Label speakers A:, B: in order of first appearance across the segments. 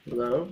A: Hello?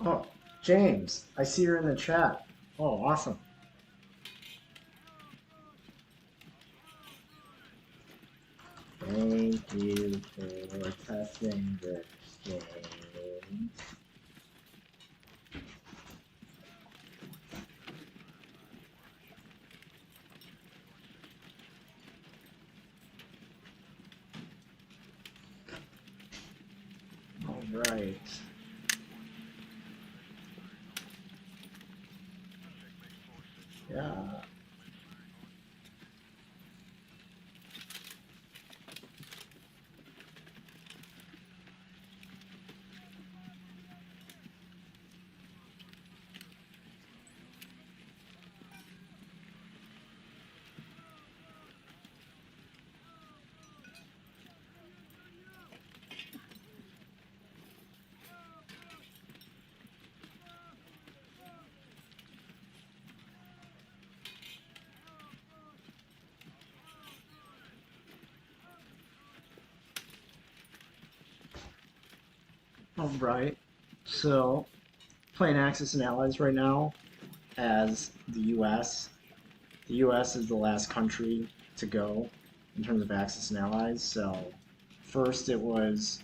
A: Oh, James, I see you're in the chat. Oh, awesome. Thank you for testing this, James. All right. Yeah. All right. So, playing Axis and Allies right now as the U.S. The U.S. is the last country to go in terms of Axis and Allies. So, first it was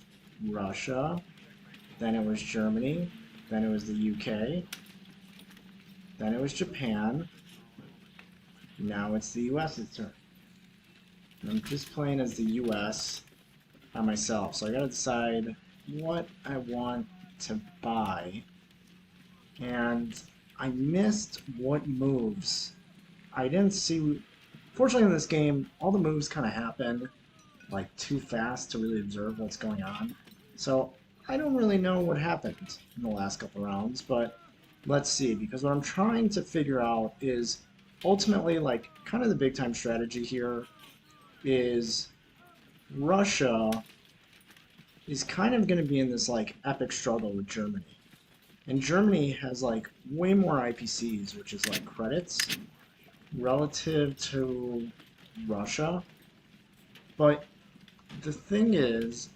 A: Russia, then it was Germany, then it was the UK, then it was Japan, now it's the US's turn. And I'm just playing as the US by myself, so I gotta decide what I want to buy. And I missed what moves. I didn't see. Fortunately, in this game, all the moves kind of happen like too fast to really observe what's going on. So I don't really know what happened in the last couple rounds, but let's see, because what I'm trying to figure out is ultimately like kind of the big time strategy here is Russia is kind of going to be in this like epic struggle with Germany. And Germany has like way more IPCs, which is like credits, relative to Russia. But the thing is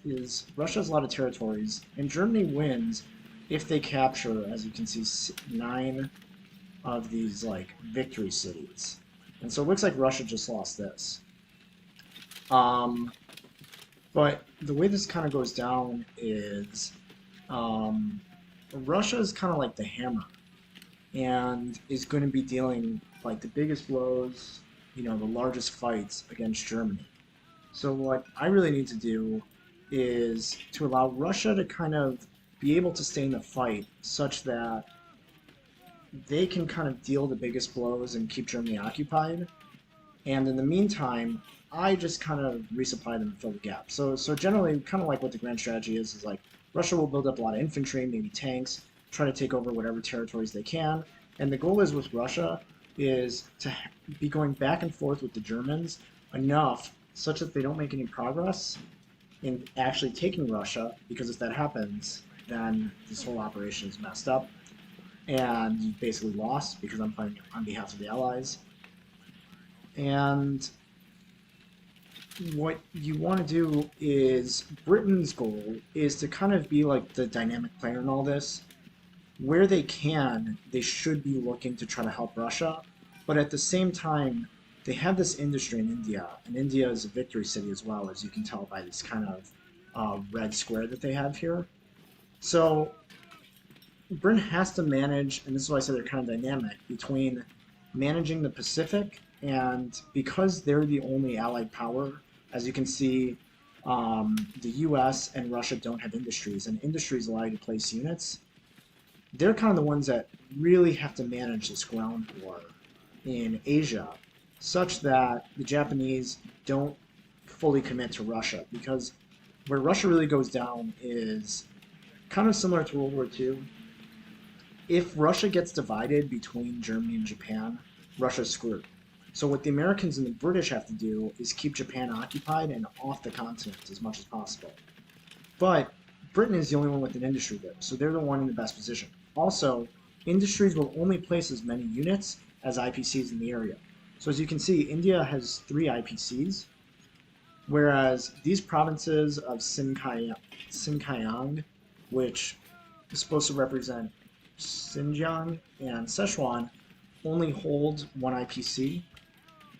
A: Russia has a lot of territories, and Germany wins if they capture, as you can see, 9 of these like victory cities. And so it looks like Russia just lost this. But the way this kind of goes down is Russia is kind of like the hammer and is going to be dealing like the biggest blows, the largest fights against Germany. So what I really need to do is to allow Russia to kind of be able to stay in the fight such that they can kind of deal the biggest blows and keep Germany occupied. And in the meantime, I just kind of resupply them and fill the gap. So generally, kind of like what the grand strategy is like Russia will build up a lot of infantry, maybe tanks, try to take over whatever territories they can. And the goal is with Russia is to be going back and forth with the Germans enough such that they don't make any progress in actually taking Russia, because if that happens, then this whole operation is messed up. And you basically lost because I'm playing on behalf of the Allies. And what you want to do is Britain's goal is to kind of be like the dynamic player in all this. Where they can, they should be looking to try to help Russia, but at the same time, they have this industry in India, and India is a victory city as well, as you can tell by this kind of red square that they have here. So Britain has to manage, and this is why I said they're kind of dynamic, between managing the Pacific, and because they're the only allied power, as you can see, the U.S. and Russia don't have industries, and industries allow you to place units. They're kind of the ones that really have to manage this ground war in Asia, such that the Japanese don't fully commit to Russia, because where Russia really goes down is kind of similar to World War II. If Russia gets divided between Germany and Japan, Russia's screwed. So what the Americans and the British have to do is keep Japan occupied and off the continent as much as possible. But Britain is the only one with an industry there, so they're the one in the best position. Also, industries will only place as many units as IPCs in the area. So as you can see, India has 3 IPCs, whereas these provinces of Xinjiang, which is supposed to represent Xinjiang and Sichuan, only hold 1 IPC,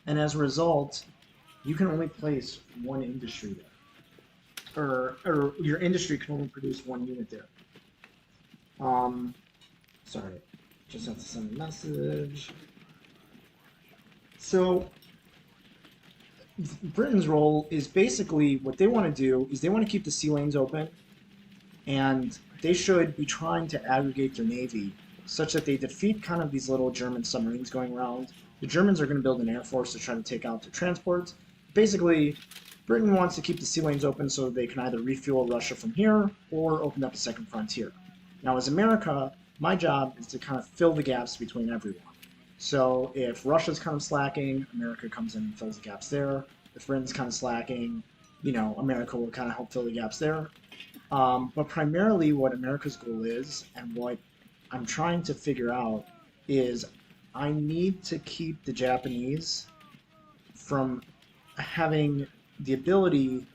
A: and as a result, you can only place 1 industry there, or your industry can only produce 1 unit there. Sorry, just have to send a message. So Britain's role is basically what they want to do is they want to keep the sea lanes open, and they should be trying to aggregate their navy such that they defeat kind of these little German submarines going around. The Germans are going to build an air force to try to take out their transports. Basically, Britain wants to keep the sea lanes open so they can either refuel Russia from here or open up a second frontier. Now, as America, my job is to kind of fill the gaps between everyone. So if Russia's kind of slacking, America comes in and fills the gaps there. If Britain's kind of slacking, America will kind of help fill the gaps there. But primarily what America's goal is, and what I'm trying to figure out, is I need to keep the Japanese from having the ability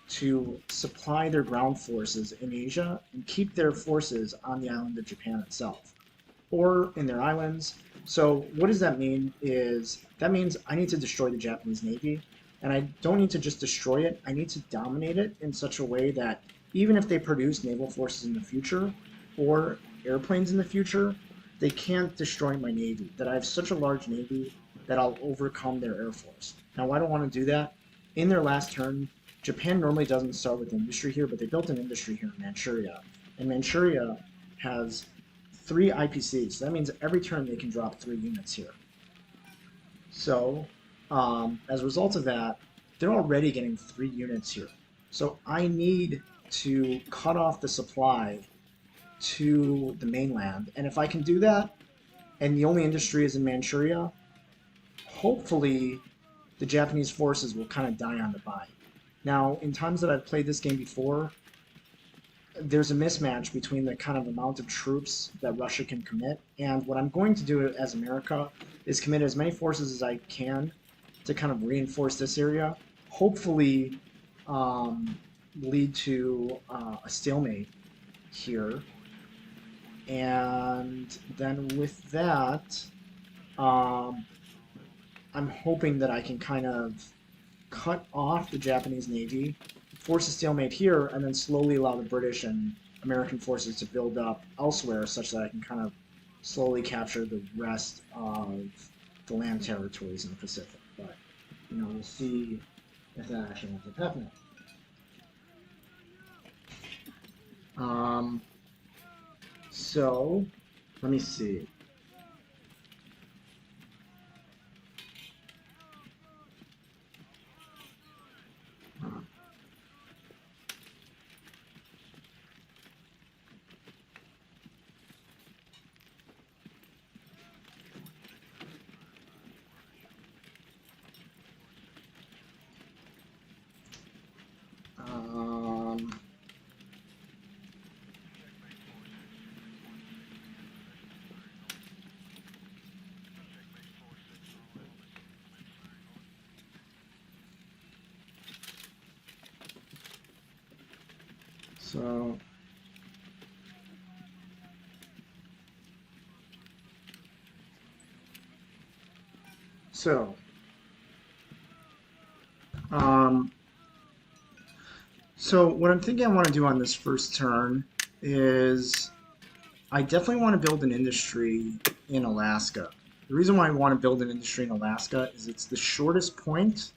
A: to supply their ground forces in Asia and keep their forces on the island of Japan itself, or in their islands. So what does that mean is, that means I need to destroy the Japanese Navy, and I don't need to just destroy it, I need to dominate it in such a way that even if they produce naval forces in the future, or airplanes in the future, they can't destroy my Navy, that I have such a large Navy that I'll overcome their Air Force. Now, why do I want to do that? In their last turn, Japan normally doesn't start with industry here, but they built an industry here in Manchuria. And Manchuria has 3 IPCs, so that means every turn they can drop 3 units here. So, as a result of that, they're already getting 3 units here. So I need to cut off the supply to the mainland, and if I can do that, and the only industry is in Manchuria, hopefully the Japanese forces will kind of die on the vine. Now, in times that I've played this game before, there's a mismatch between the kind of amount of troops that Russia can commit, and what I'm going to do as America is commit as many forces as I can to kind of reinforce this area, hopefully lead to a stalemate here. And then with that, I'm hoping that I can kind of cut off the Japanese Navy, force a stalemate here, and then slowly allow the British and American forces to build up elsewhere such that I can kind of slowly capture the rest of the land territories in the Pacific. But, we'll see if that actually ends up happening. So, let me see. So what I'm thinking I want to do on this first turn is I definitely want to build an industry in Alaska. The reason why I want to build an industry in Alaska is it's the shortest point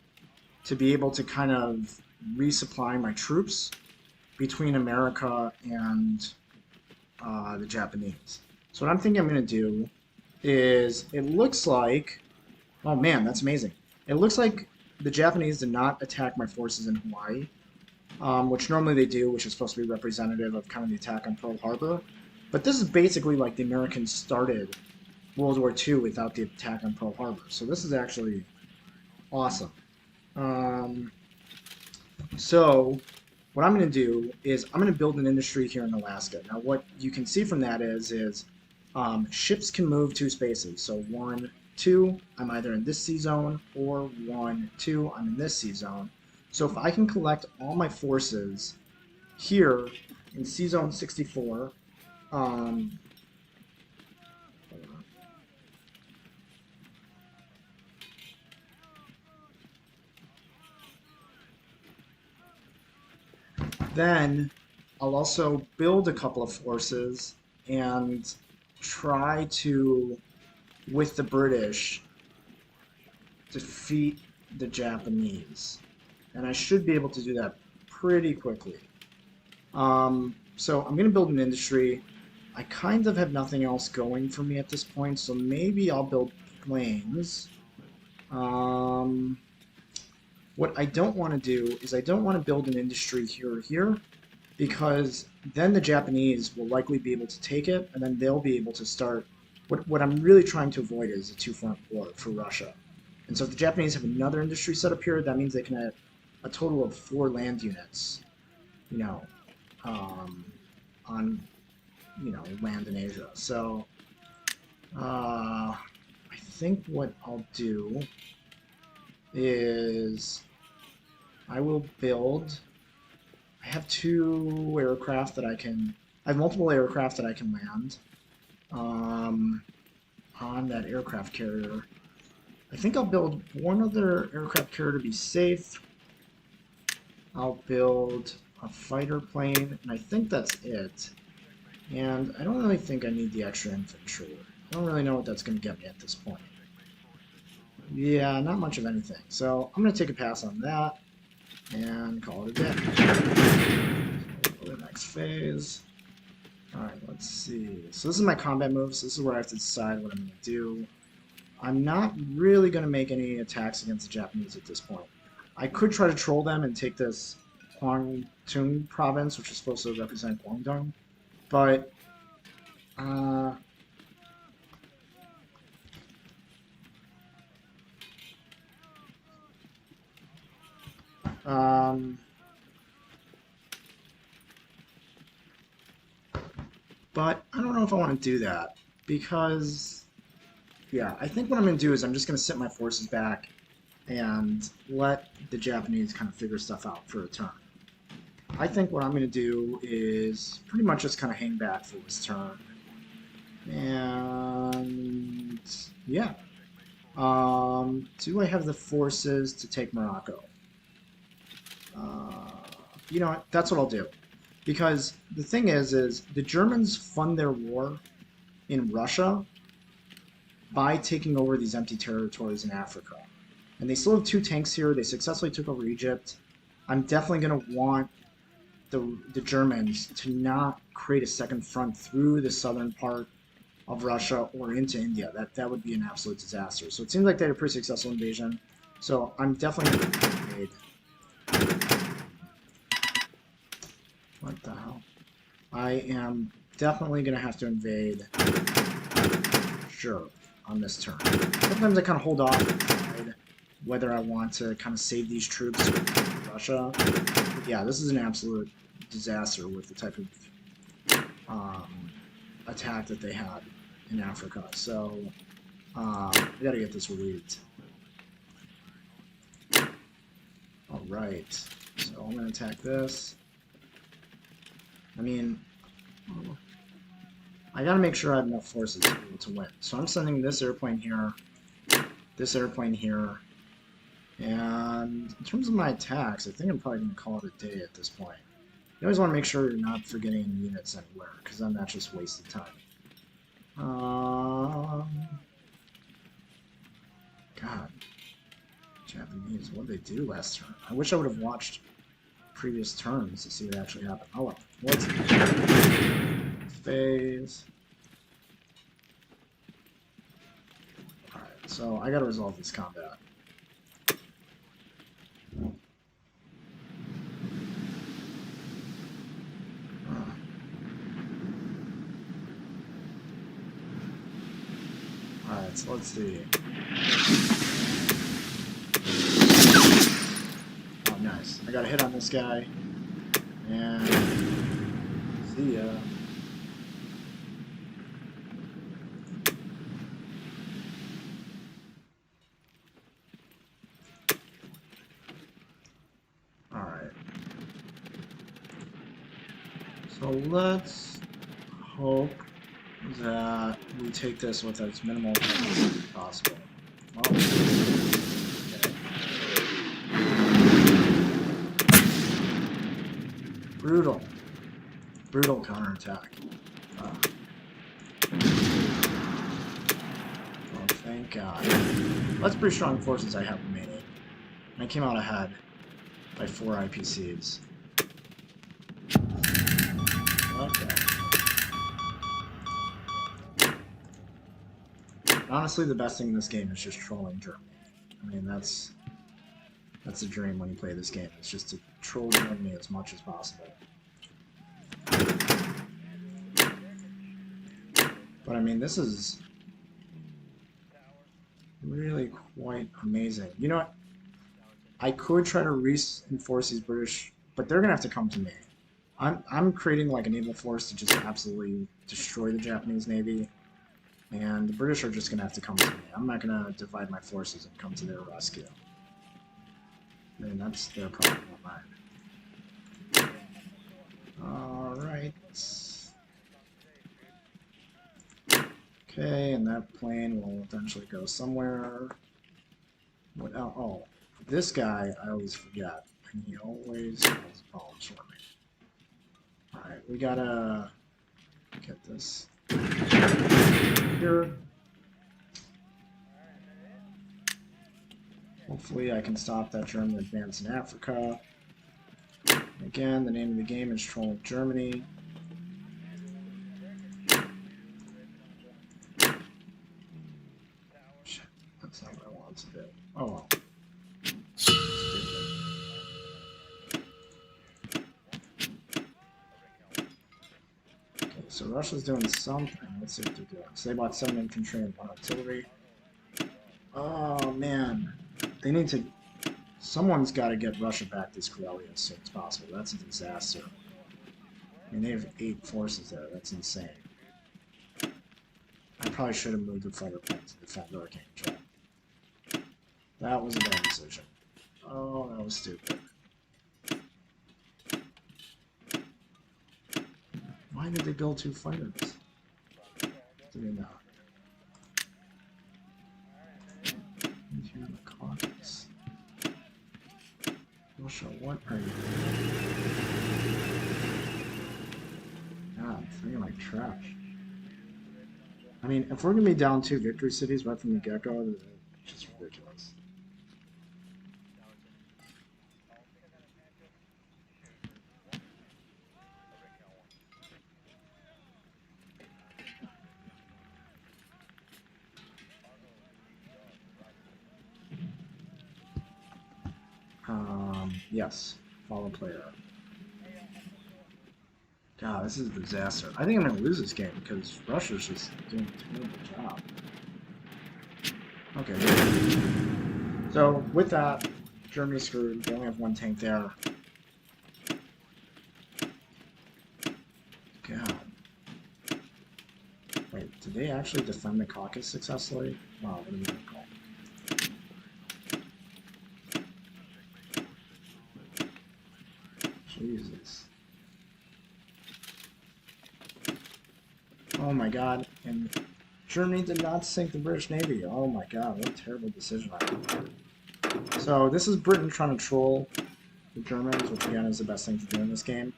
A: to be able to kind of resupply my troops between America and the Japanese. So what I'm thinking I'm going to do is, it looks like, oh man, that's amazing. It looks like the Japanese did not attack my forces in Hawaii, which normally they do, which is supposed to be representative of kind of the attack on Pearl Harbor. But this is basically like the Americans started World War II without the attack on Pearl Harbor. So this is actually awesome. So what I'm going to do is I'm going to build an industry here in Alaska. Now what you can see from that is ships can move 2 spaces. So 1, 2, I'm either in this sea zone, or 1, 2, I'm in this sea zone. So if I can collect all my forces here in sea zone 64, then I'll also build a couple of forces and try to, with the British, defeat the Japanese. And I should be able to do that pretty quickly. So I'm going to build an industry. I kind of have nothing else going for me at this point, so maybe I'll build planes. What I don't want to do is I don't want to build an industry here or here, because then the Japanese will likely be able to take it, and then they'll be able to start. What I'm really trying to avoid is a 2-front war for Russia. And so if the Japanese have another industry set up here, that means they can have a total of 4 land units, on, land in Asia. So I think what I'll do is I will build. I have 2 aircraft that I have multiple aircraft that I can land on that aircraft carrier. I think I'll build one other aircraft carrier to be safe. I'll build a fighter plane, and I think that's it. And I don't really think I need the extra infantry. I don't really know what that's going to get me at this point. Yeah, not much of anything. So I'm going to take a pass on that and call it a day. So the next phase. Alright, let's see. So this is my combat moves. This is where I have to decide what I'm going to do. I'm not really going to make any attacks against the Japanese at this point. I could try to troll them and take this Kwangtung province, which is supposed to represent Guangdong, but but I don't know if I want to do that, because, yeah, I think what I'm going to do is I'm just going to sit my forces back and let the Japanese kind of figure stuff out for a turn. I think what I'm going to do is pretty much just kind of hang back for this turn. And yeah. Do I have the forces to take Morocco? You know what? That's what I'll do. Because the thing is the Germans fund their war in Russia by taking over these empty territories in Africa. And they still have 2 tanks here. They successfully took over Egypt. I'm definitely going to want the Germans to not create a second front through the southern part of Russia or into India. That would be an absolute disaster. So it seems like they had a pretty successful invasion. So I'm definitely going to invade. What the hell? I am definitely going to have to invade. Sure, on this turn. Sometimes I kind of hold off and decide whether I want to kind of save these troops from Russia. But yeah, this is an absolute disaster with the type of attack that they had in Africa. So we got to get this relieved. All right, so I'm going to attack this. I mean, I gotta make sure I have enough forces to be able to win. So I'm sending this airplane here, and in terms of my attacks, I think I'm probably gonna call it a day at this point. You always want to make sure you're not forgetting units anywhere, because then that's just wasted time. God, Japanese, what did they do last turn? I wish I would have watched previous turns to see what actually happened. Oh well, what's phase? Alright, so I gotta resolve this combat. Alright, so let's see. Oh, nice. I got a hit on this guy. And see ya. Alright. So let's hope that we take this with as minimal damage as possible. Well, okay. Brutal. Brutal counterattack. Oh, thank God. That's pretty strong forces I have remaining. I came out ahead by 4 IPCs. Okay. Honestly, the best thing in this game is just trolling Germany. I mean, that's the dream when you play this game. It's just to troll Germany as much as possible. But I mean, this is really quite amazing. You know what? I could try to reinforce these British, but they're gonna have to come to me. I'm creating like a naval force to just absolutely destroy the Japanese Navy, and the British are just gonna have to come to me. I'm not gonna divide my forces and come to their rescue. I mean, that's their problem, not mine. Alright. Okay, and that plane will eventually go somewhere. What? Oh, this guy I always forget, and he always has problems for me. Alright, we gotta get this here. Hopefully I can stop that German advance in Africa. Again, the name of the game is Troll Germany. Shit, that's not what I wanted to do. Oh well. Okay, so Russia's doing something. Let's see what they're doing. So they bought 7 infantry and 1 artillery. Oh man. They need to... Someone's got to get Russia back to Karelia as soon as possible. That's a disaster. I mean, they have 8 forces there. That's insane. I probably should have moved the fighter plane to defend Hurricane Trap. That was a bad decision. Oh, that was stupid. Why did they build 2 fighters? Did they not? Into the Caucasus. Russia, what are you doing? God, I'm thinking like trash. I mean, if we're going to be down 2 victory cities right from the get-go, it's just ridiculous. Yes, follow player. God, this is a disaster. I think I'm going to lose this game because Russia's just doing a terrible job. Okay. So, with that, Germany's screwed. They only have 1 tank there. God. Wait, did they actually defend the Caucasus successfully? Wow, what a miracle. Jesus. Oh my god, and Germany did not sink the British Navy. Oh my god, what a terrible decision I made. So this is Britain trying to troll the Germans, which again is the best thing to do in this game.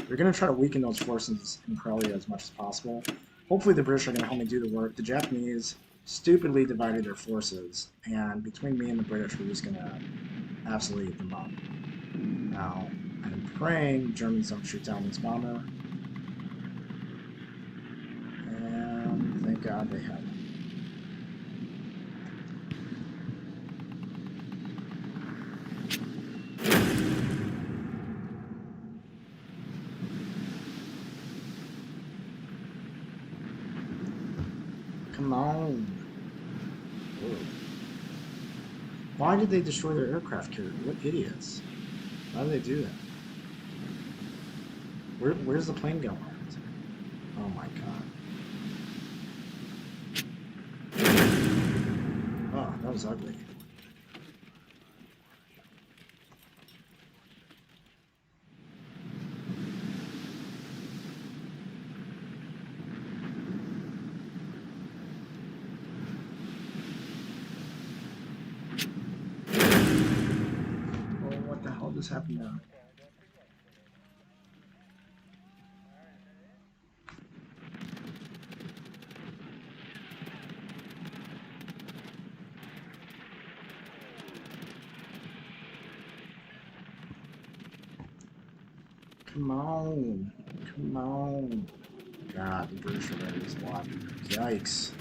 A: They're going to try to weaken those forces in Karelia as much as possible. Hopefully the British are going to help me do the work. The Japanese stupidly divided their forces, and between me and the British, we're just going to absolutely eat them up. Now, I'm praying Germans don't shoot down this bomber. And thank God they haven't. Come on. Whoa. Why did they destroy their aircraft carrier? What idiots. Why did they do that? Where's the plane going? Oh my god. Oh, that was ugly. Oh, what the hell just happened now? Come on. Come on. God, the British are ready to block. Yikes.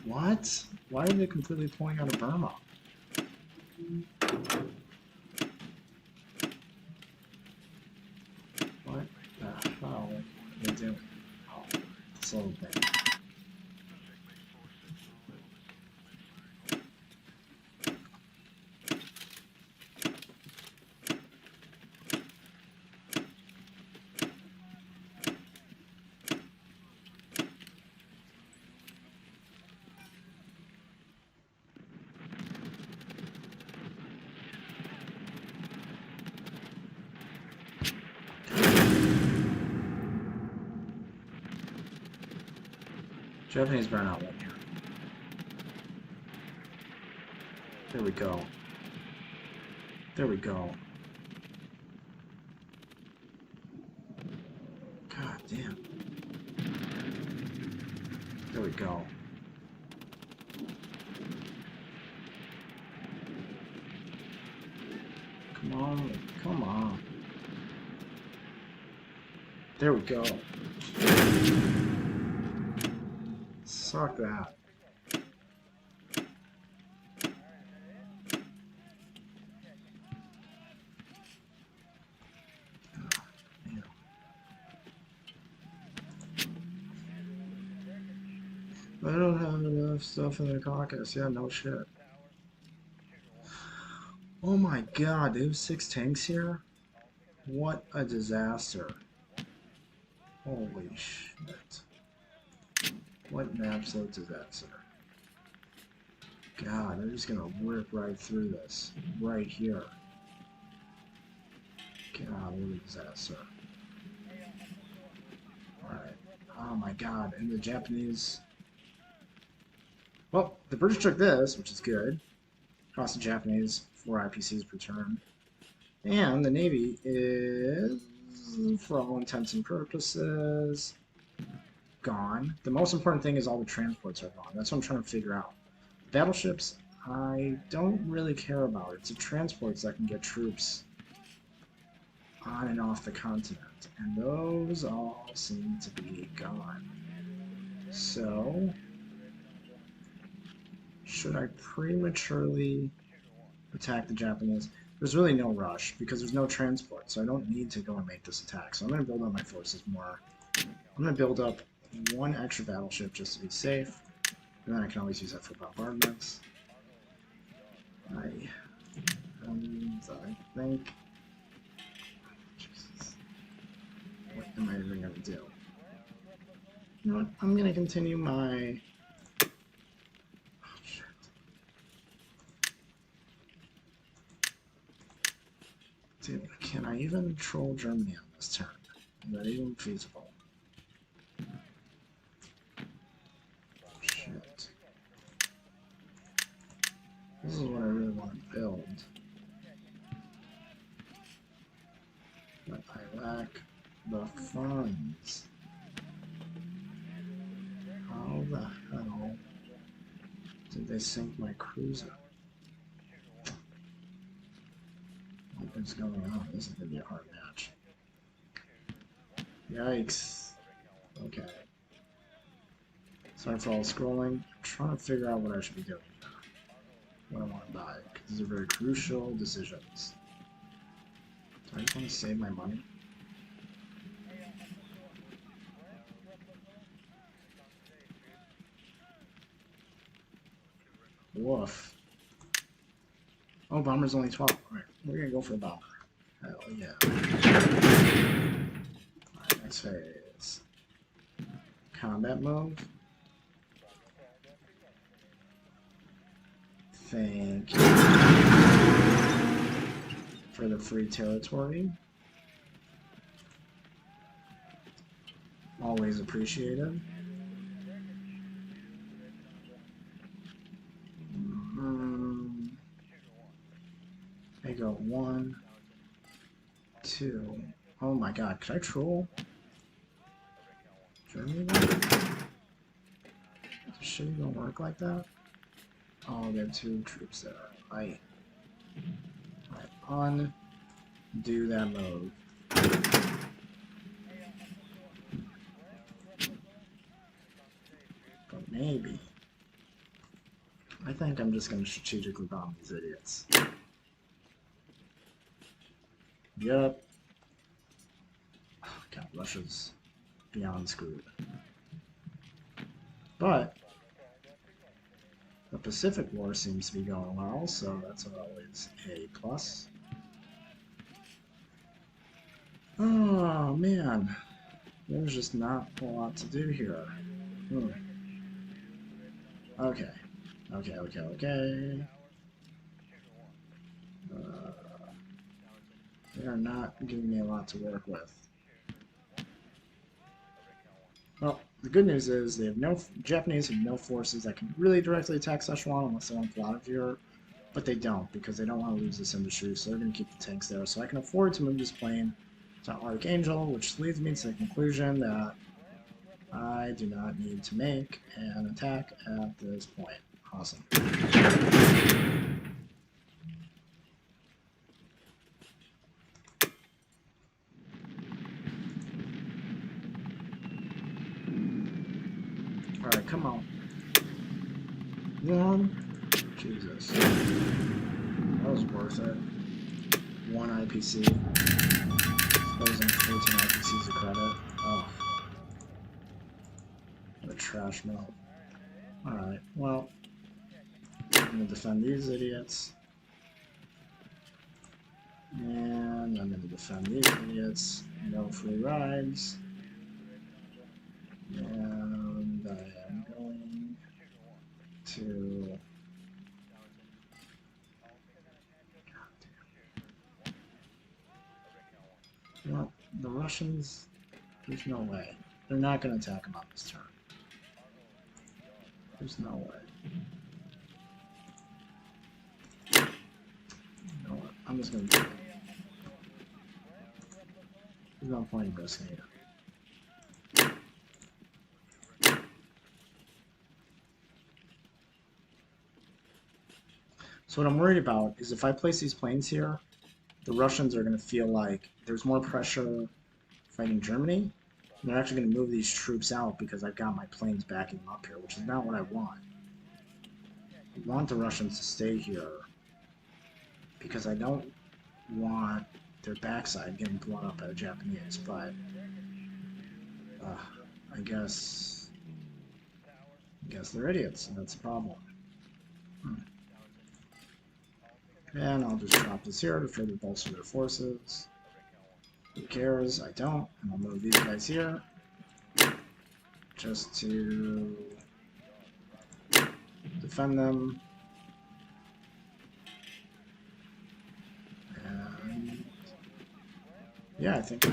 A: What? Why are they completely pulling out of Burma? What the hell are they doing? Oh, this little thing. Japanese better not win here. There we go. There we go. God damn. There we go. Come on. Come on. There we go. Suck that. I don't have enough stuff in the caucus. Yeah, no shit. Oh my god, they have 6 tanks here? What a disaster. Holy shit. What an absolute disaster. God, they're just gonna rip right through this. Right here. God, what a disaster. Alright. Oh my god, and the Japanese... Well, the British took this, which is good. Cost the Japanese 4 IPCs per turn. And the Navy is, for all intents and purposes, gone. The most important thing is all the transports are gone. That's what I'm trying to figure out. Battleships, I don't really care about. It's the transports that can get troops on and off the continent. And those all seem to be gone. So... should I prematurely attack the Japanese? There's really no rush because there's no transport, so I don't need to go and make this attack. So I'm going to build up my forces more. I'm going to build up 1 extra battleship just to be safe, and then I can always use that for bombardments. I think... Jesus. What am I even going to do? You know what? I'm going to continue my... Dude, can I even troll Germany on this turn? Is that even feasible? Shit. This is what I really want to build. But I lack the funds. How the hell did they sink my cruiser? is going on? This is going to be a hard match. Yikes. Okay. Sorry for all the scrolling. I'm trying to figure out what I should be doing here. What I want to buy. Because these are very crucial decisions. Do I just want to save my money? Woof. Oh, bomber's only 12. Alright, we're gonna go for a bomber. Hell yeah. Alright, next phase. Combat move. Thank you for the free territory. Always appreciated. I go 1, 2. Oh my god, could I troll Germany? Does shit even work like that? Oh, they have 2 troops there. I undo that move. But maybe. I think I'm just going to strategically bomb these idiots. Yep. Oh, God, Russia's beyond screwed. But the Pacific War seems to be going well, so that's always a plus. Oh, man. There's just not a lot to do here. Okay. Okay. They are not giving me a lot to work with. Well, the good news is they have Japanese have no forces that can really directly attack Szechuan unless they want to pull out of here, but they don't because they don't want to lose this industry, so they're going to keep the tanks there. So I can afford to move this plane to Archangel, which leads me to the conclusion that I do not need to make an attack at this point. Awesome. Alright, come on. 1. Jesus. That was worth it. 1 IPC. Exposing 14 IPCs of credit. Oh. What a trash mill. Alright, well. I'm gonna defend these idiots. And I'm gonna defend these idiots. No free rides. And I am going to... You know, the Russians, there's no way. They're not going to attack them on this turn. There's no way. You know what? I'm just going to do it. There's no point in risking it. So what I'm worried about is if I place these planes here, the Russians are going to feel like there's more pressure fighting Germany. And they're actually going to move these troops out because I've got my planes backing them up here, which is not what I want. I want the Russians to stay here because I don't want their backside getting blown up by the Japanese, but I guess they're idiots, and that's a problem. And I'll just drop this here to further bolster their forces. Who cares? I don't. And I'll move these guys here just to defend them. And yeah, I think.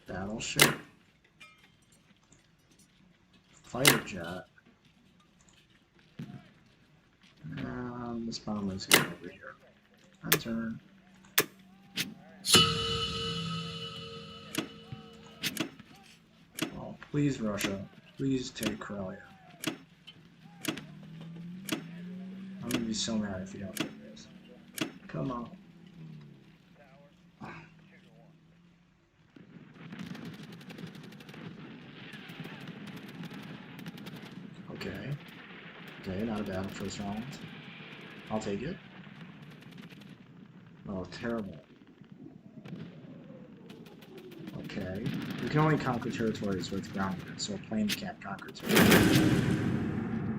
A: Battleship. Fighter jet. And this bomber's going over here. On turn. Oh, please, Russia. Please take Karelia. be so mad if you don't get this. Come on. Okay. Okay, not a bad first round. I'll take it. Oh, terrible. Okay. You can only conquer territories with ground units, so a plane can't conquer territories.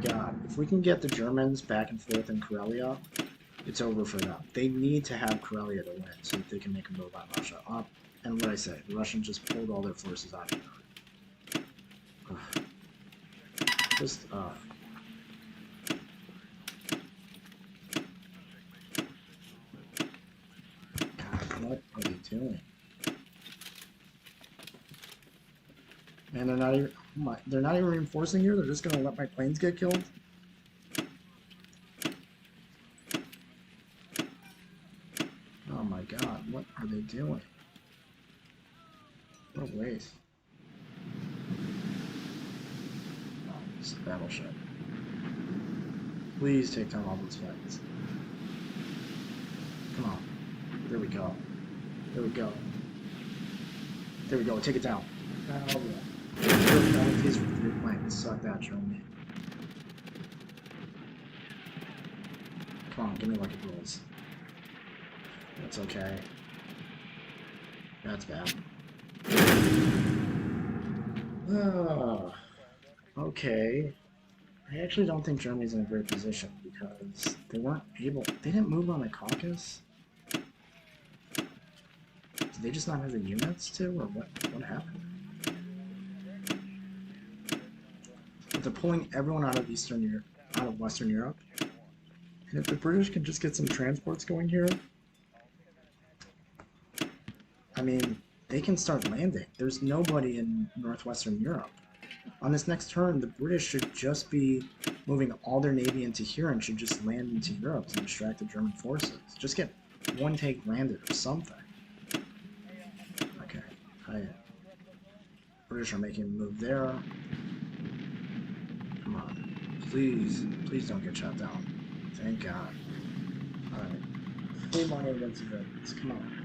A: God, if we can get the Germans back and forth in Karelia, it's over for them. They need to have Karelia to win so that they can make a move on Russia. And what I say, the Russians just pulled all their forces out of here. Ugh. Just, God, what are they doing? And they're not even reinforcing here. They're just gonna let my planes get killed. Oh my God, what are they doing? What a waste. Oh, it's a battleship. Please take down all those planes. Come on. There we go. There we go. There we go. Take it down. Oh, yeah. These for 3 planes. Suck that, Germany. Come on, give me lucky rolls. That's okay. That's bad. Oh, okay. I actually don't think Germany's in a great position because they weren't able. They didn't move on the Caucasus. Did they just not have the units to, or what? What happened? But they're pulling everyone out of Western Europe. And if the British can just get some transports going here, I mean, they can start landing. There's nobody in northwestern Europe. On this next turn, the British should just be moving all their navy into here and should just land into Europe to distract the German forces. Just get one take landed or something. Okay, British are making a move there. Come on. Please don't get shot down. Thank God. Alright. Free money against the Germans. Come on.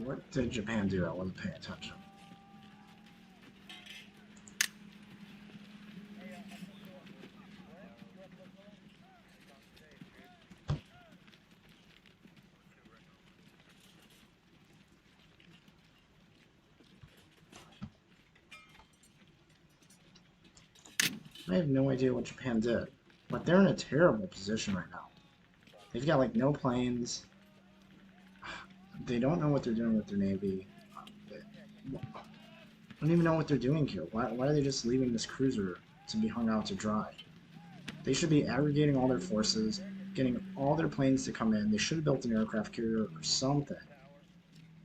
A: What did Japan do? I wasn't paying attention. I have no idea what Japan did, but they're in a terrible position right now. They've got like no planes. They don't know what they're doing with their navy. I don't even know what they're doing here. Why are they just leaving this cruiser to be hung out to dry? They should be aggregating all their forces, getting all their planes to come in. They should have built an aircraft carrier or something.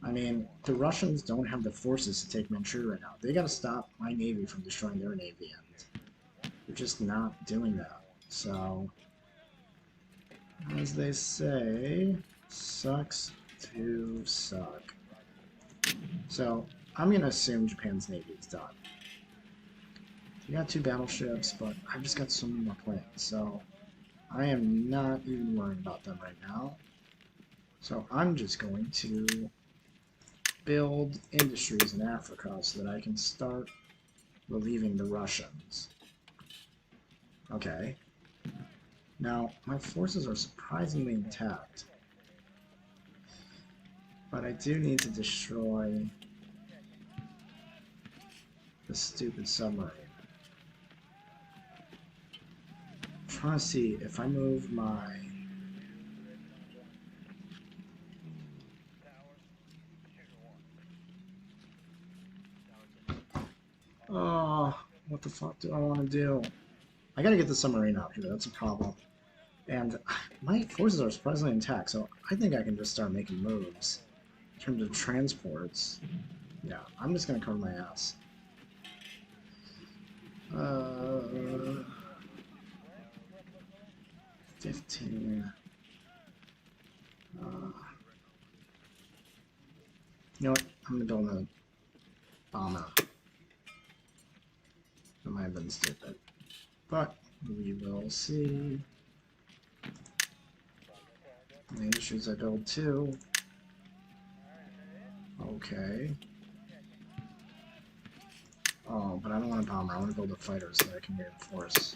A: I mean, the Russians don't have the forces to take Manchuria right now. They gotta stop my navy from destroying their navy, and they're just not doing that. So, as they say, sucks to suck. So, I'm going to assume Japan's navy is done. You got 2 battleships, but I've just got so many more planes, so I am not even worried about them right now. So I'm just going to build industries in Africa so that I can start relieving the Russians. Okay. Now, my forces are surprisingly intact. But I do need to destroy This stupid submarine. I'm trying to see if I move my... Oh, what the fuck do I want to do? I gotta get the submarine out here, that's a problem. And my forces are surprisingly intact, so I think I can just start making moves. In terms of transports, yeah, I'm just gonna cover my ass. 15. You know what? I'm gonna build a bomber. That might have been stupid, but we will see. The industries I build too. Okay. Oh, but I don't want a bomber. I want to build a fighter so that I can reinforce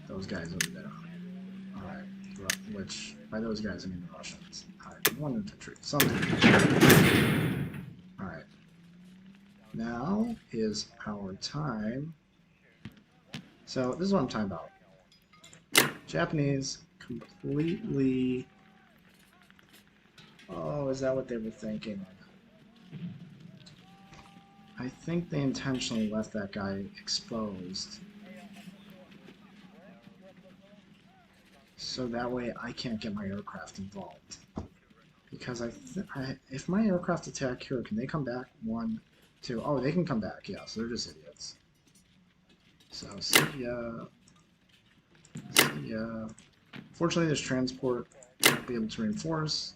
A: those guys over there. Alright. Which, by those guys, I mean the Russians. Alright, one infantry. Something. Alright. Now is our time. So, this is what I'm talking about. Japanese completely... Oh, is that what they were thinking? I think they intentionally left that guy exposed. So that way I can't get my aircraft involved. Because if my aircraft attack here, can they come back? 1, 2. Oh, they can come back, yeah, so they're just idiots. So, see ya. See ya. Fortunately, this transport won't be able to reinforce,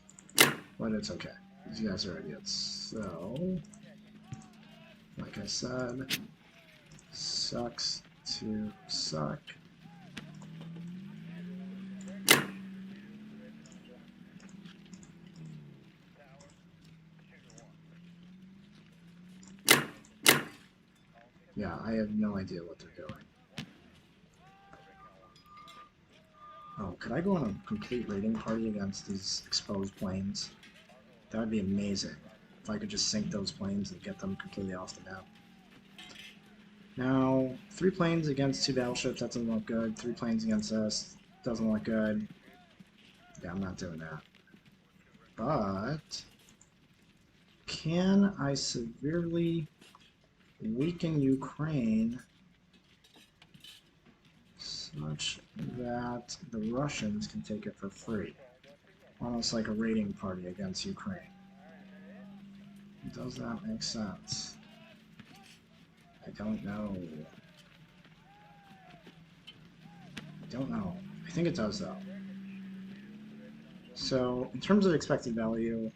A: but it's okay. These guys are idiots. So, like I said, sucks to suck. Yeah, I have no idea what they're doing. Oh, could I go on a complete raiding party against these exposed planes? That would be amazing. If I could just sink those planes and get them completely off the map. Now, 3 planes against 2 battleships, that doesn't look good. 3 planes against us, doesn't look good. Yeah, I'm not doing that. But, can I severely weaken Ukraine such that the Russians can take it for free? Almost like a raiding party against Ukraine. Does that make sense? I don't know. I don't know. I think it does though. So, in terms of expected value,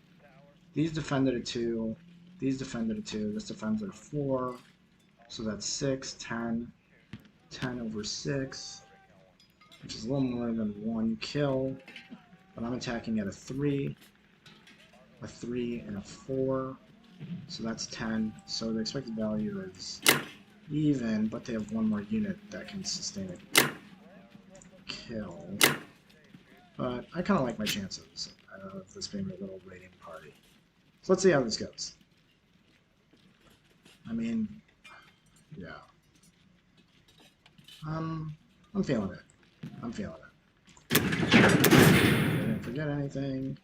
A: these defended at 2, these defended at 2, this defends at 4, so that's 6, 10, 10 over 6, which is a little more than 1 kill, but I'm attacking at a 3 and a 4, so that's 10, so the expected value is even, but they have 1 more unit that can sustain a kill. But I kind of like my chances of this being a little raiding party. So let's see how this goes. I mean, yeah. I'm feeling it. I'm feeling it. I didn't forget anything.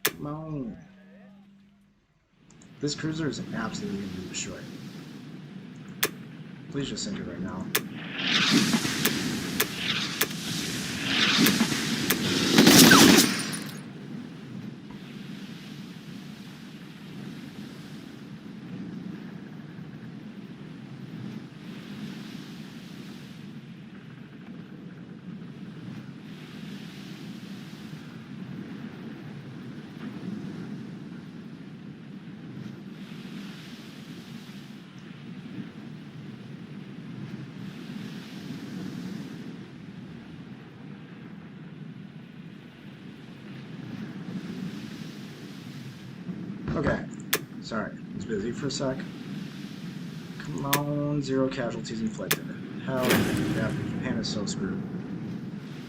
A: Come on. This cruiser is absolutely going to be destroyed. Please just sink it right now. Okay, sorry, I was busy for a sec. Come on, 0 casualties inflicted. Hell yeah, Japan is so screwed.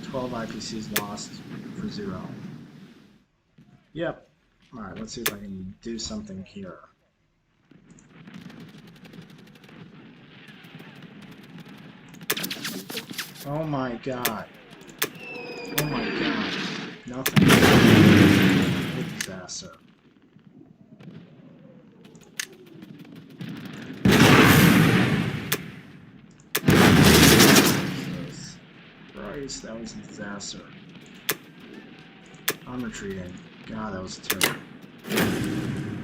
A: 12 IPCs lost for 0. Yep. Alright, let's see if I can do something here. Oh my god. Oh my god. Nothing. What a disaster. Jesus Christ, that was a disaster. I'm retreating. God, that was terrible.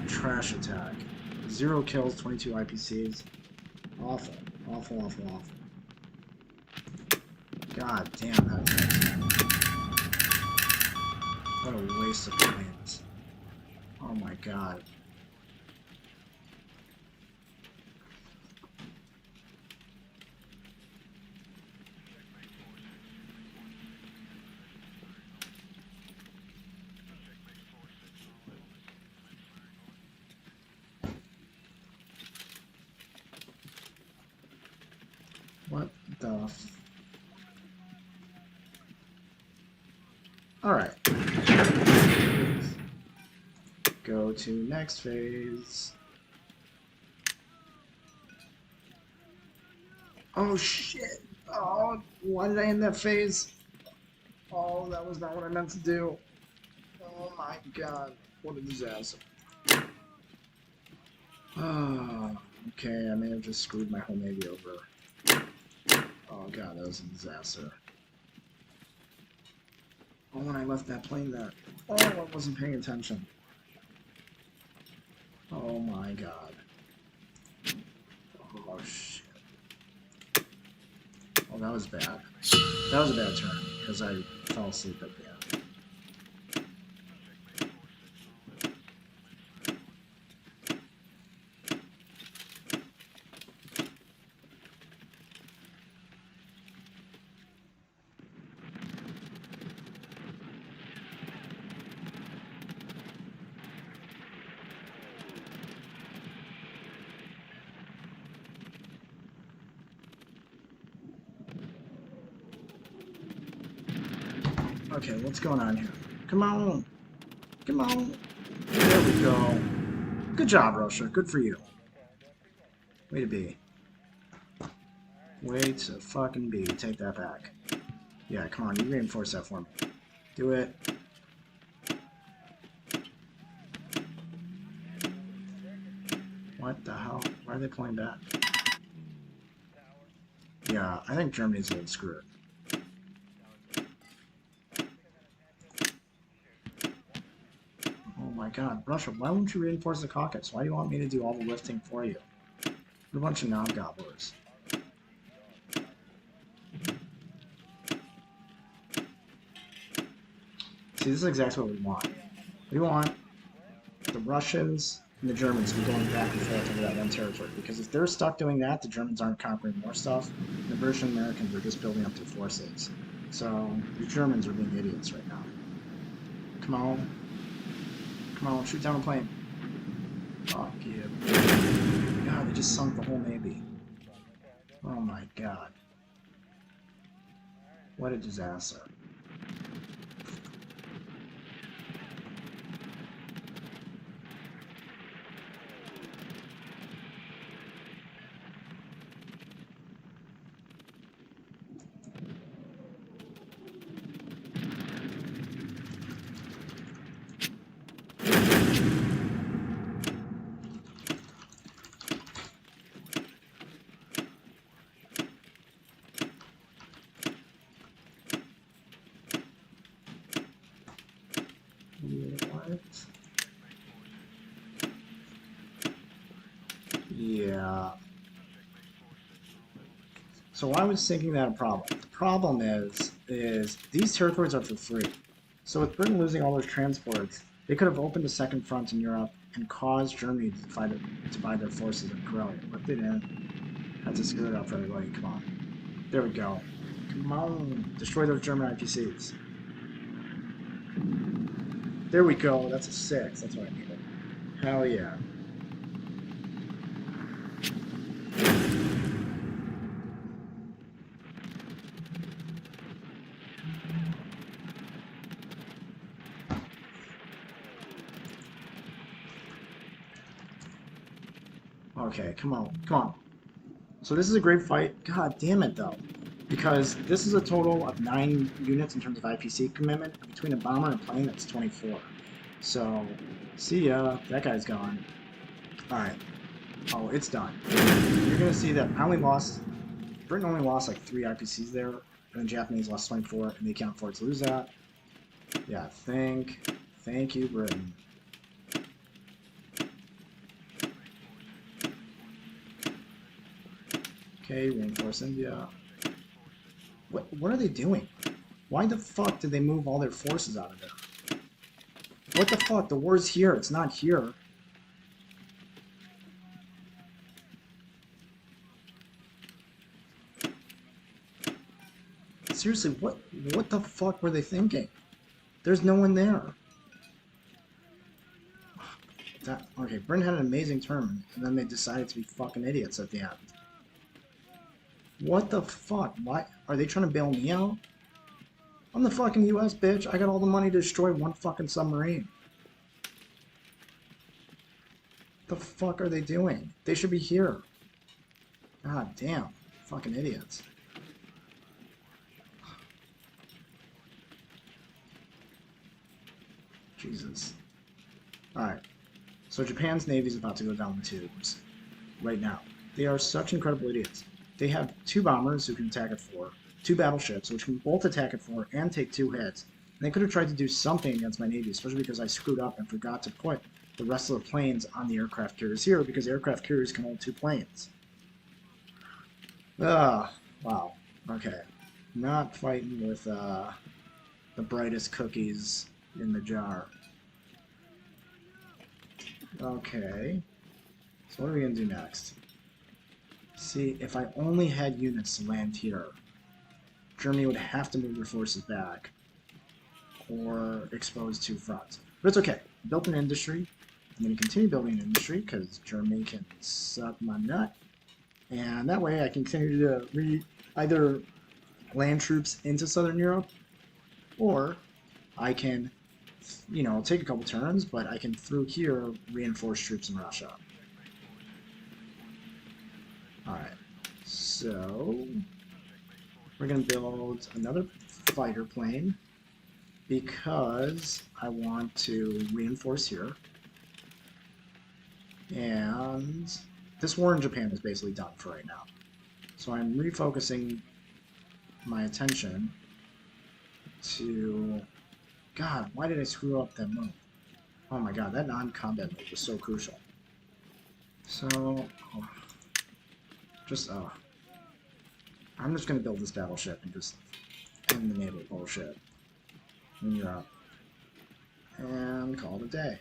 A: Trash attack. 0 kills, 22 IPCs. Awful. Awful, awful, awful. God damn that attack. What a waste of planes. Oh my god. What the f... Alright. Go to next phase. Oh shit! Oh, why did I end that phase? Oh, that was not what I meant to do. Oh my god, what a disaster. Oh, okay, I may have just screwed my whole navy over. Oh god, that was a disaster. Oh, when I left that plane there. Oh, I wasn't paying attention. Oh my god. Oh shit. Oh, that was bad. That was a bad turn, because I fell asleep at the end. Okay, what's going on here? Come on! Come on! There we go. Good job, Russia. Good for you. Way to be. Way to fucking be. Take that back. Yeah, come on. You reinforce that for me. Do it. What the hell? Why are they pulling back? Yeah, I think Germany's a little screwed. Oh my god, Russia, why won't you reinforce the caucus? Why do you want me to do all the lifting for you? You're a bunch of knob-gobblers. See, this is exactly what we want. We want the Russians and the Germans to be going back and forth over that one territory. Because if they're stuck doing that, the Germans aren't conquering more stuff. And the British and Americans are just building up their forces. So, the Germans are being idiots right now. Come on. Come on, shoot down a plane. Fuck you. God, they just sunk the whole Navy. Oh my god. What a disaster. What? Yeah. So I was thinking that a problem. The problem is these territories are for free. So with Britain losing all those transports, they could have opened a second front in Europe and caused Germany to divide their forces in Karelia. But they didn't. Had to screw it up for everybody. Come on. There we go. Come on. Destroy those German IPCs. There we go. That's a 6. That's what I needed. Hell yeah. Okay, come on. Come on. So this is a great fight. God damn it, though. Because this is a total of 9 units in terms of IPC commitment. Between a bomber and a plane, that's 24. So, see ya. That guy's gone. Alright. Oh, it's done. You're going to see that Britain only lost like 3 IPCs there, and the Japanese lost 24, and they can't afford to lose that. Yeah, thank you, Britain. Okay, reinforce India. What are they doing? Why the fuck did they move all their forces out of there? What the fuck? The war's here. It's not here. Seriously, what the fuck were they thinking? There's no one there. Okay, Britain had an amazing turn, and then they decided to be fucking idiots at the end. What the fuck? Why are they trying to bail me out? I'm the fucking US, bitch. I got all the money to destroy one fucking submarine. The fuck are they doing? They should be here. God damn. Fucking idiots. Jesus. Alright. So Japan's navy is about to go down the tubes. Right now. They are such incredible idiots. They have 2 bombers who can attack at 4, 2 battleships which can both attack at 4 and take 2 hits. And they could have tried to do something against my navy, especially because I screwed up and forgot to put the rest of the planes on the aircraft carriers here, because aircraft carriers can hold 2 planes. Wow. Okay. Not fighting with the brightest cookies in the jar. Okay. So what are we going to do next? See, if I only had units to land here, Germany would have to move their forces back or expose 2 fronts. But it's okay. I built an industry. I'm going to continue building an industry because Germany can suck my nut. And that way I can continue to either land troops into Southern Europe, or I can, you know, take a couple turns, but I can through here reinforce troops in Russia. Alright, so we're going to build another fighter plane because I want to reinforce here. And this war in Japan is basically done for right now. So I'm refocusing my attention to... God, why did I screw up that move? Oh my god, that non-combat move was so crucial. So... I'm just going to build this battleship and just end the naval bullshit in Europe. And call it a day.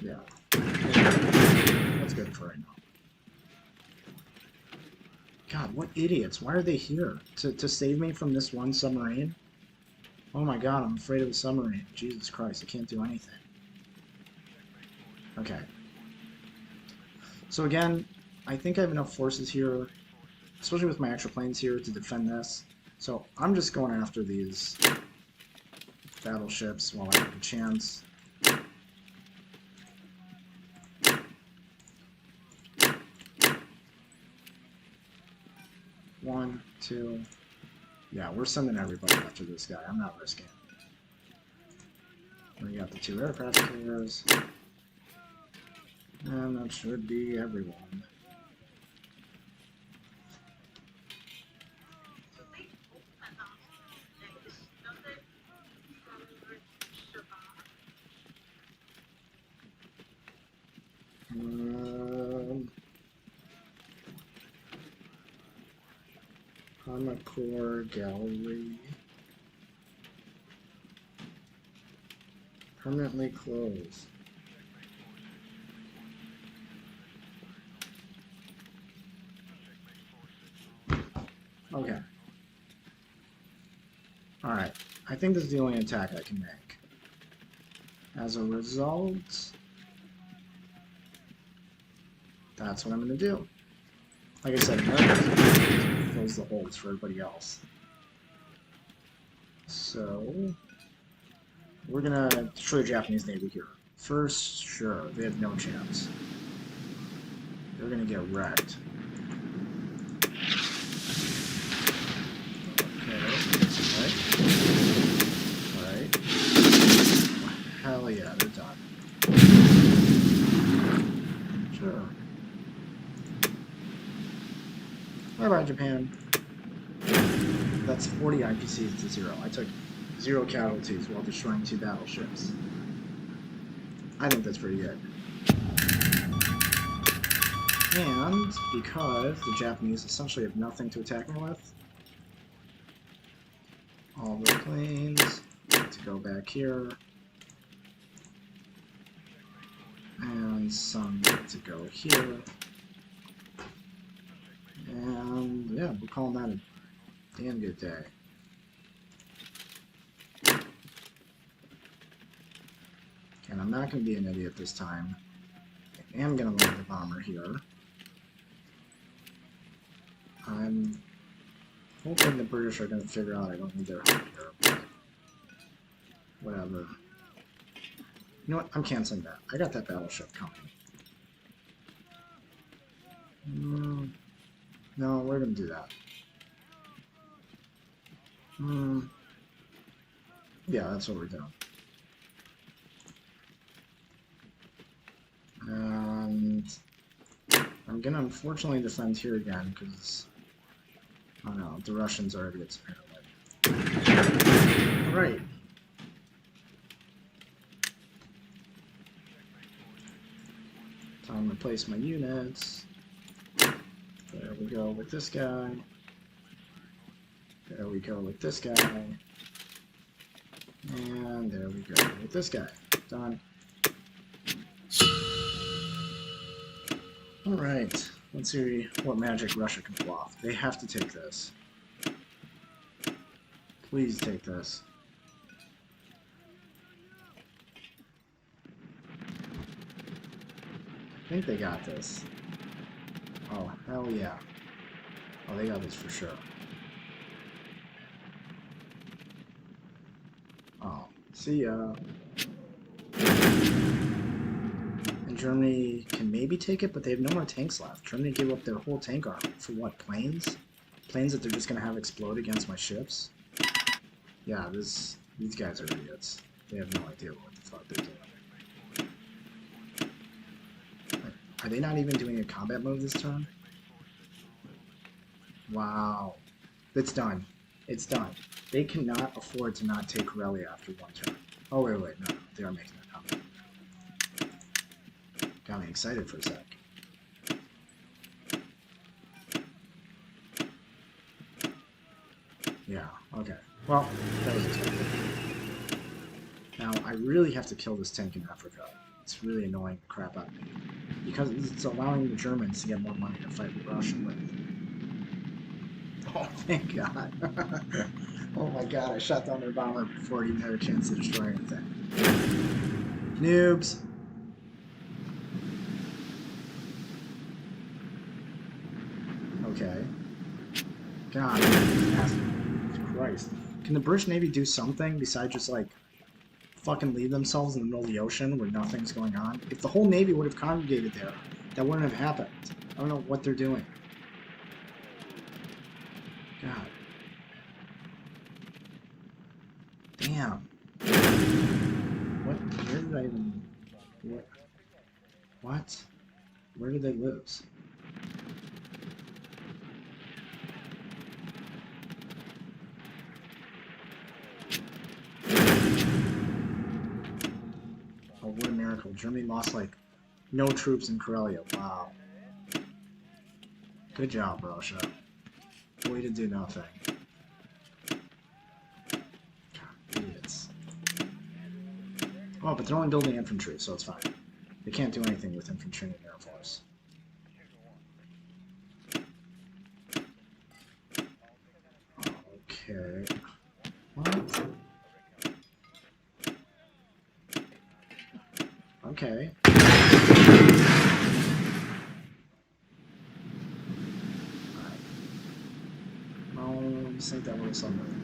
A: Yeah. That's good for right now. God, what idiots. Why are they here? To save me from this one submarine? Oh my god, I'm afraid of a submarine. Jesus Christ, I can't do anything. Okay. So again, I think I have enough forces here, especially with my extra planes here, to defend this. So I'm just going after these battleships while I have a chance. One, two. Yeah, we're sending everybody after this guy. I'm not risking it. We got the 2 aircraft carriers. And that should be everyone. Core gallery. Permanently closed. Okay. Alright. I think this is the only attack I can make. As a result, that's what I'm going to do. Like I said, America fills the holes for everybody else. So, we're going to destroy the Japanese Navy here. First, sure, they have no chance. They're going to get wrecked. Alright. Hell yeah, they're done. Sure. Bye-bye, Japan. That's 40 IPCs to 0. I took 0 casualties while destroying 2 battleships. I think that's pretty good. And because the Japanese essentially have nothing to attack me with, all the planes need to go back here, and some need to go here, and yeah, we're calling that a damn good day. And I'm not going to be an idiot this time. I am going to land the bomber here. I'm hoping the British are going to figure out I don't need their help here, but whatever. You know what? I'm canceling that. I got that battleship coming. No, we're going to do that. Yeah, that's what we're doing. And I'm going to unfortunately defend here again because, I don't know, the Russians are idiots apparently. Alright. Time to place my units. There we go with this guy. There we go with this guy. And there we go with this guy. Done. Alright, let's see what magic Russia can pull off. They have to take this. Please take this. I think they got this. Oh, hell yeah. Oh, they got this for sure. Oh, see ya. And Germany can maybe take it, but they have no more tanks left. Germany gave up their whole tank army. For what, planes? Planes that they're just gonna have explode against my ships? Yeah, these guys are idiots. They have no idea what the fuck they're doing. Are they not even doing a combat move this turn? Wow. It's done. It's done. They cannot afford to not take Corellia after one turn. Oh, wait, no. They are making that combat. Got me excited for a sec. Yeah, okay. Well, that was expected. Now, I really have to kill this tank in Africa. It's really annoying the crap out of me. Because it's allowing the Germans to get more money to fight with Russia with. Oh, thank God. Oh my God, I shot down their bomber before it even had a chance to destroy anything. Noobs! Okay. God, Christ. Can the British Navy do something besides just, like, fucking leave themselves in the middle of the ocean where nothing's going on? If the whole Navy would have congregated there, that wouldn't have happened. I don't know what they're doing. God. Damn. What? Where did I even... What? Where did they lose? Oh, what a miracle. Germany lost, like, no troops in Karelia. Wow. Good job, Russia. Way to do nothing. God, idiots. Oh, but they're only building infantry, so it's fine. They can't do anything with infantry and Air Force. Okay. What? Okay. Alright. Well, let's think that was something.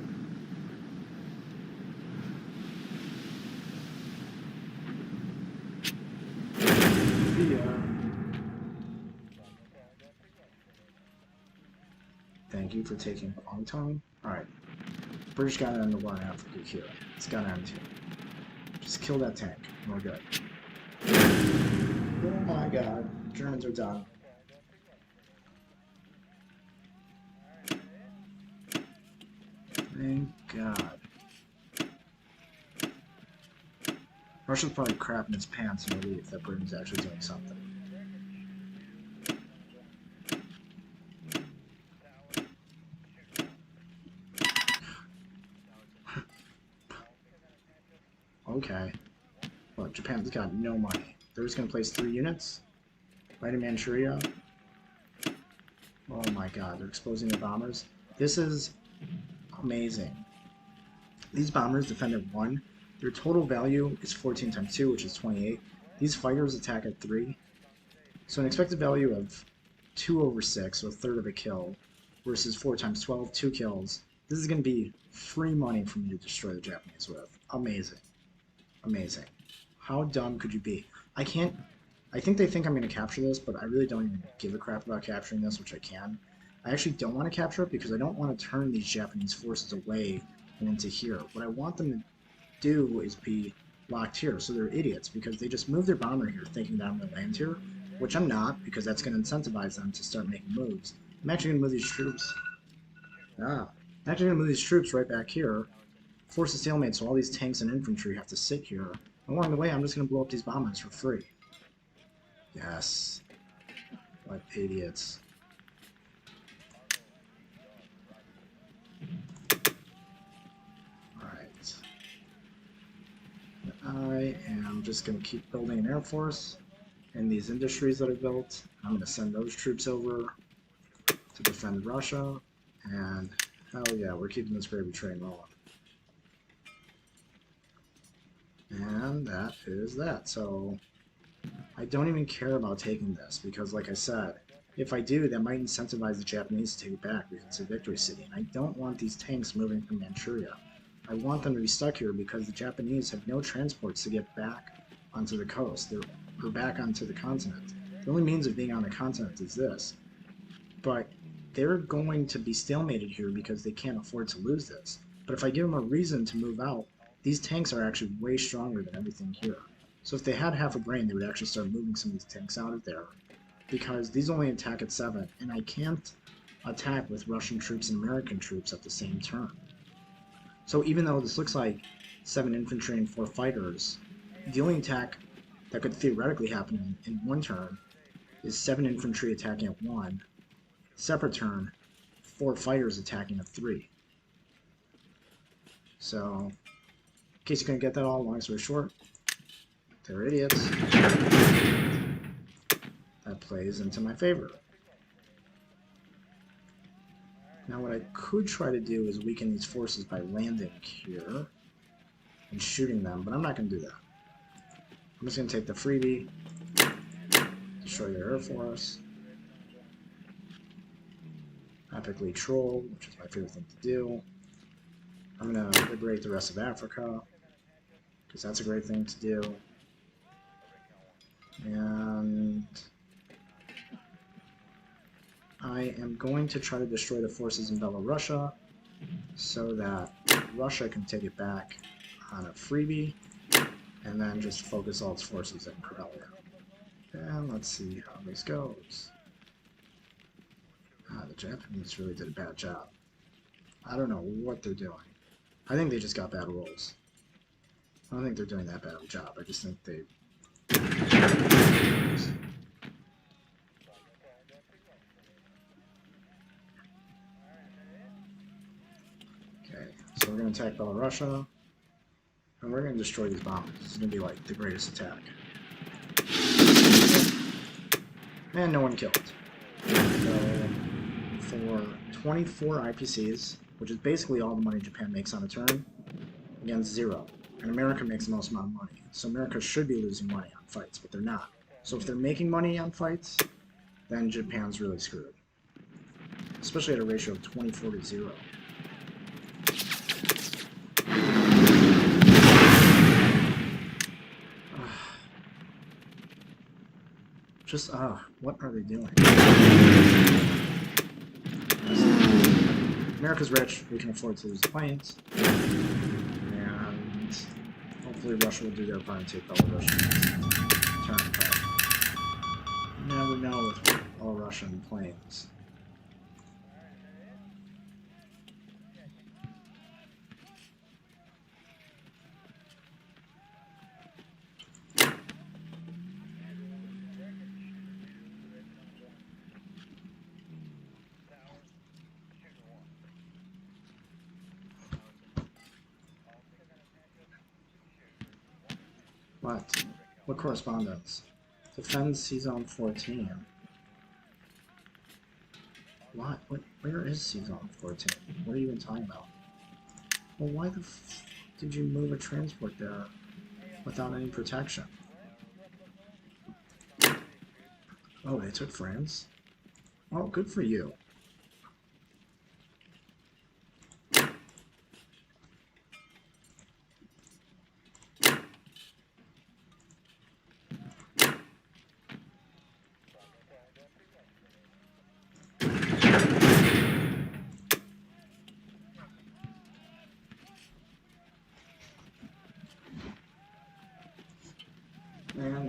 A: Thank you for taking a long time. Alright. British got to end the war in Africa here. It's got to end here. Just kill that tank. And we're good. Oh my god. Germans are done. Thank God. Russia's probably crapping its pants in relief that Britain's actually doing something. Okay. Look, Japan's got no money. They're just going to place 3 units right in Manchuria. Oh my god, they're exposing the bombers. This is amazing. These bombers defend at 1. Their total value is 14 times 2, which is 28. These fighters attack at 3. So an expected value of 2 over 6, so a third of a kill, versus 4 times 12, 2 kills. This is going to be free money for me to destroy the Japanese with. Amazing. Amazing. How dumb could you be? I think they think I'm going to capture this, but I really don't even give a crap about capturing this, which I can. I actually don't want to capture it because I don't want to turn these Japanese forces away and into here. What I want them to do is be locked here, so they're idiots because they just moved their bomber here thinking that I'm going to land here, which I'm not because that's going to incentivize them to start making moves. I'm actually going to move these troops. I'm actually going to move these troops right back here, force a stalemate so all these tanks and infantry have to sit here. Along the way, I'm just going to blow up these bombers for free. Yes. What idiots. Alright. I am just going to keep building an air force in these industries that I built. I'm going to send those troops over to defend Russia. And hell yeah, we're keeping this gravy train rolling. And that is that. So I don't even care about taking this because, like I said, if I do, that might incentivize the Japanese to take it back because it's a victory city. And I don't want these tanks moving from Manchuria. I want them to be stuck here because the Japanese have no transports to get back onto the coast. Or back onto the continent. The only means of being on the continent is this. But they're going to be stalemated here because they can't afford to lose this. But if I give them a reason to move out, these tanks are actually way stronger than everything here. So if they had half a brain, they would actually start moving some of these tanks out of there. Because these only attack at 7, and I can't attack with Russian troops and American troops at the same turn. So even though this looks like 7 infantry and 4 fighters, the only attack that could theoretically happen in one turn is 7 infantry attacking at 1, separate turn, 4 fighters attacking at 3. So, in case you couldn't get that all, long story short, they're idiots. That plays into my favor. Now what I could try to do is weaken these forces by landing here and shooting them, but I'm not going to do that. I'm just going to take the freebie, destroy their air force, epically troll, which is my favorite thing to do. I'm going to liberate the rest of Africa, because that's a great thing to do. And I am going to try to destroy the forces in Belarusia so that Russia can take it back on a freebie and then just focus all its forces in Karelia. And let's see how this goes. The Japanese really did a bad job. I don't know what they're doing. I think they just got bad rolls. I don't think they're doing that bad of a job. I just think they... Okay, so we're going to attack Belarusia, and we're going to destroy these bombers. This is going to be like the greatest attack. And no one killed. So, for 24 IPCs, which is basically all the money Japan makes on a turn, against 0. And America makes the most amount of money. So America should be losing money on fights, but they're not. So if they're making money on fights, then Japan's really screwed. Especially at a ratio of 24 to 0. What are they doing? America's rich. We can afford to lose the planes. And hopefully Russia will do their part and take Belarus turn. But you never know with all Russian planes. What? What correspondence? Defend C-Zone 14. What? Where is C-Zone 14? What are you even talking about? Well, why the f did you move a transport there without any protection? Oh, they took France? Oh, good for you. And